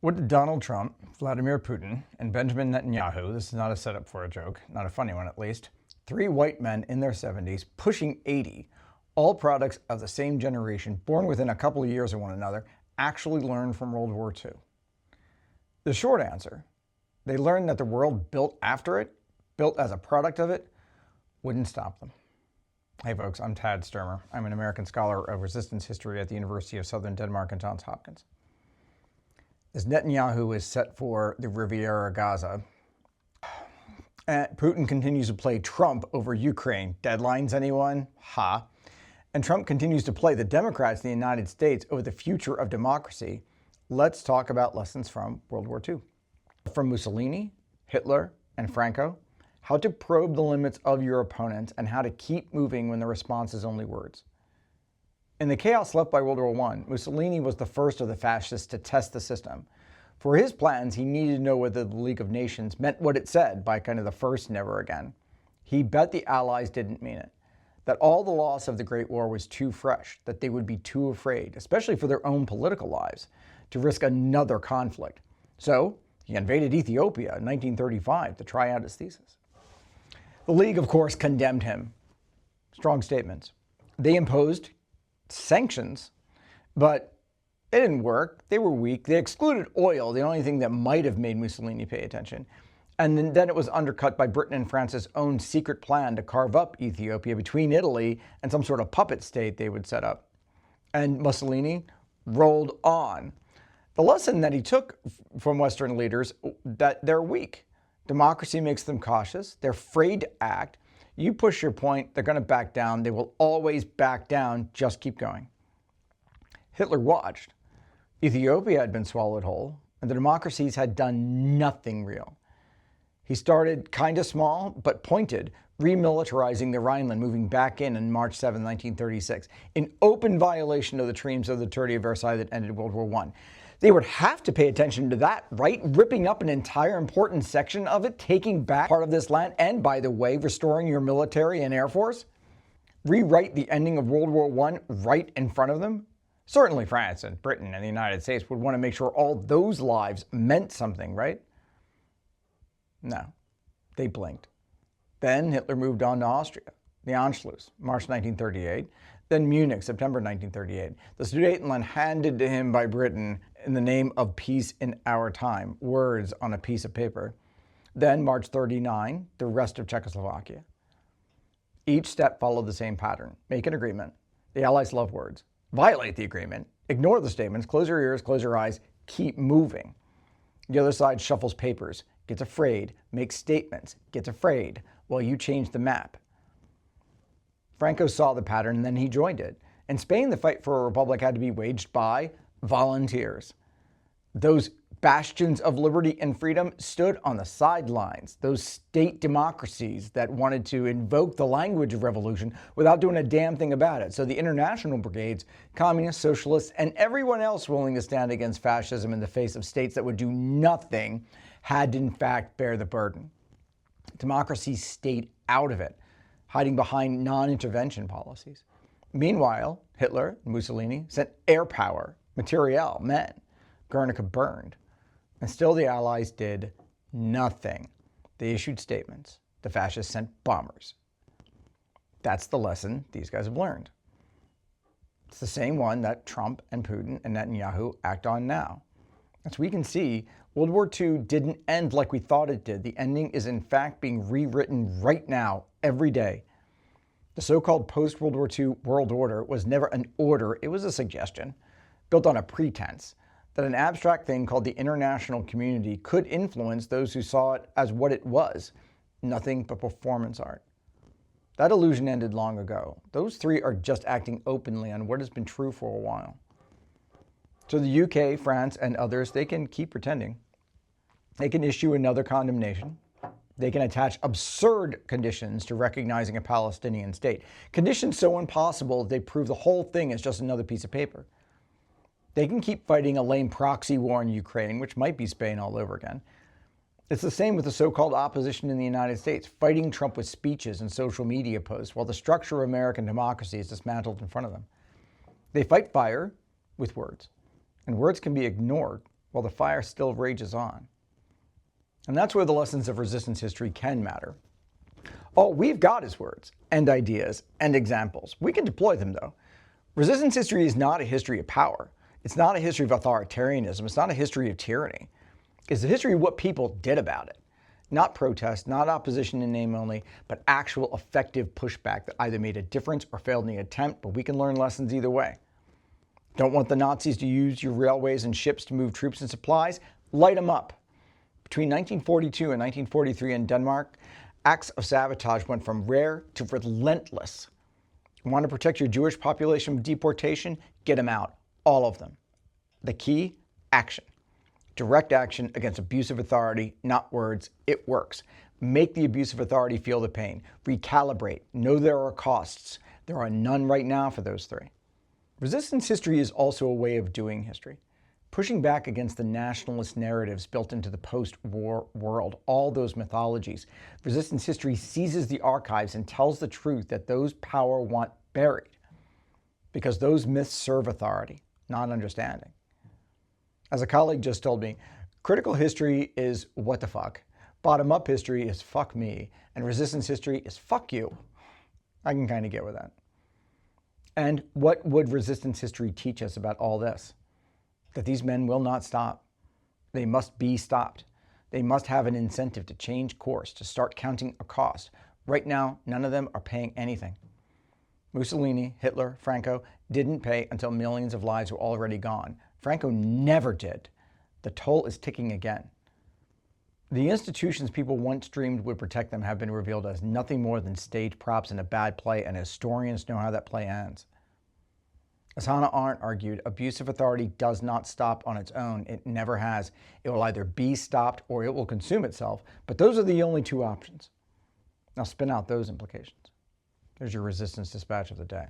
What did Donald Trump, Vladimir Putin, and Benjamin Netanyahu, this is not a setup for a joke, not a funny one at least, three white men in their 70s, pushing 80, all products of the same generation, born within a couple of years of one another, actually learned from World War II? The short answer, they learned that the world built after it, built as a product of it, wouldn't stop them. Hey folks, I'm Tad Sturmer. I'm an American scholar of resistance history at the University of Southern Denmark and Johns Hopkins. As Netanyahu is set for the Riviera Gaza, Putin continues to play Trump over Ukraine. Deadlines, anyone? Ha. And Trump continues to play the Democrats in the United States over the future of democracy. Let's talk about lessons from World War II. From Mussolini, Hitler, and Franco, how to probe the limits of your opponents and how to keep moving when the response is only words. In the chaos left by World War I, Mussolini was the first of the fascists to test the system. For his plans, he needed to know whether the League of Nations meant what it said by kind of the first never again. He bet the Allies didn't mean it, that all the loss of the Great War was too fresh, that they would be too afraid, especially for their own political lives, to risk another conflict. So he invaded Ethiopia in 1935 to try out his thesis. The League, of course, condemned him. Strong statements. They imposed sanctions, but it didn't work. They were weak. They excluded oil, the only thing that might have made Mussolini pay attention. And then it was undercut by Britain and France's own secret plan to carve up Ethiopia between Italy and some sort of puppet state they would set up. And Mussolini rolled on. The lesson that he took from Western leaders, that they're weak. Democracy makes them cautious. They're afraid to act. You push your point, they're going to back down. They will always back down. Just keep going. Hitler watched. Ethiopia had been swallowed whole, and the democracies had done nothing real. He started kind of small, but pointed, remilitarizing the Rhineland, moving back in March 7, 1936, in open violation of the Treaties of the Treaty of Versailles that ended World War I. They would have to pay attention to that, right? Ripping up an entire important section of it, taking back part of this land, and by the way, restoring your military and air force? Rewrite the ending of World War I right in front of them? Certainly France and Britain and the United States would want to make sure all those lives meant something, right? No, they blinked. Then Hitler moved on to Austria, the Anschluss, March 1938, then Munich, September 1938. The Sudetenland handed to him by Britain in the name of peace in our time, words on a piece of paper. Then March 39, the rest of Czechoslovakia. Each step followed the same pattern. Make an agreement. The Allies love words. Violate the agreement. Ignore the statements. Close your ears, close your eyes. Keep moving. The other side shuffles papers, gets afraid, makes statements, gets afraid, while you change the map. Franco saw the pattern and then he joined it. In Spain, the fight for a republic had to be waged by volunteers. Those bastions of liberty and freedom stood on the sidelines. Those state democracies that wanted to invoke the language of revolution without doing a damn thing about it. So the international brigades, communists, socialists, and everyone else willing to stand against fascism in the face of states that would do nothing had to in fact bear the burden. Democracies stayed out of it, hiding behind non-intervention policies. Meanwhile, Hitler and Mussolini sent air power, materiel, men. Guernica burned. And still the Allies did nothing. They issued statements. The fascists sent bombers. That's the lesson these guys have learned. It's the same one that Trump and Putin and Netanyahu act on now. As we can see, World War II didn't end like we thought it did. The ending is in fact being rewritten right now, every day. The so-called post-World War II world order was never an order, it was a suggestion, built on a pretense that an abstract thing called the international community could influence those who saw it as what it was, nothing but performance art. That illusion ended long ago. Those three are just acting openly on what has been true for a while. So the UK, France, and others, they can keep pretending. They can issue another condemnation. They can attach absurd conditions to recognizing a Palestinian state. Conditions so impossible that they prove the whole thing is just another piece of paper. They can keep fighting a lame proxy war in Ukraine, which might be Spain all over again. It's the same with the so-called opposition in the United States, fighting Trump with speeches and social media posts while the structure of American democracy is dismantled in front of them. They fight fire with words, and words can be ignored while the fire still rages on. And that's where the lessons of resistance history can matter. All we've got is words and ideas and examples. We can deploy them, though. Resistance history is not a history of power. It's not a history of authoritarianism. It's not a history of tyranny. It's a history of what people did about it. Not protest, not opposition in name only, but actual effective pushback that either made a difference or failed in the attempt, but we can learn lessons either way. Don't want the Nazis to use your railways and ships to move troops and supplies? Light them up. Between 1942 and 1943 in Denmark, acts of sabotage went from rare to relentless. Want to protect your Jewish population from deportation? Get them out. All of them. The key? Action. Direct action against abusive authority, not words. It works. Make the abusive authority feel the pain. Recalibrate. Know there are costs. There are none right now for those three. Resistance history is also a way of doing history. Pushing back against the nationalist narratives built into the post-war world, all those mythologies. Resistance history seizes the archives and tells the truth that those power want buried. Because those myths serve authority, not understanding. As a colleague just told me, critical history is what the fuck, bottom-up history is fuck me, and resistance history is fuck you. I can kind of get with that. And what would resistance history teach us about all this? That these men will not stop. They must be stopped. They must have an incentive to change course, to start counting a cost. Right now, none of them are paying anything. Mussolini, Hitler, Franco didn't pay until millions of lives were already gone. Franco never did. The toll is ticking again. The institutions people once dreamed would protect them have been revealed as nothing more than stage props in a bad play, and historians know how that play ends. As Hannah Arendt argued, abusive authority does not stop on its own. It never has. It will either be stopped or it will consume itself, but those are the only two options. Now spin out those implications. There's your resistance dispatch of the day.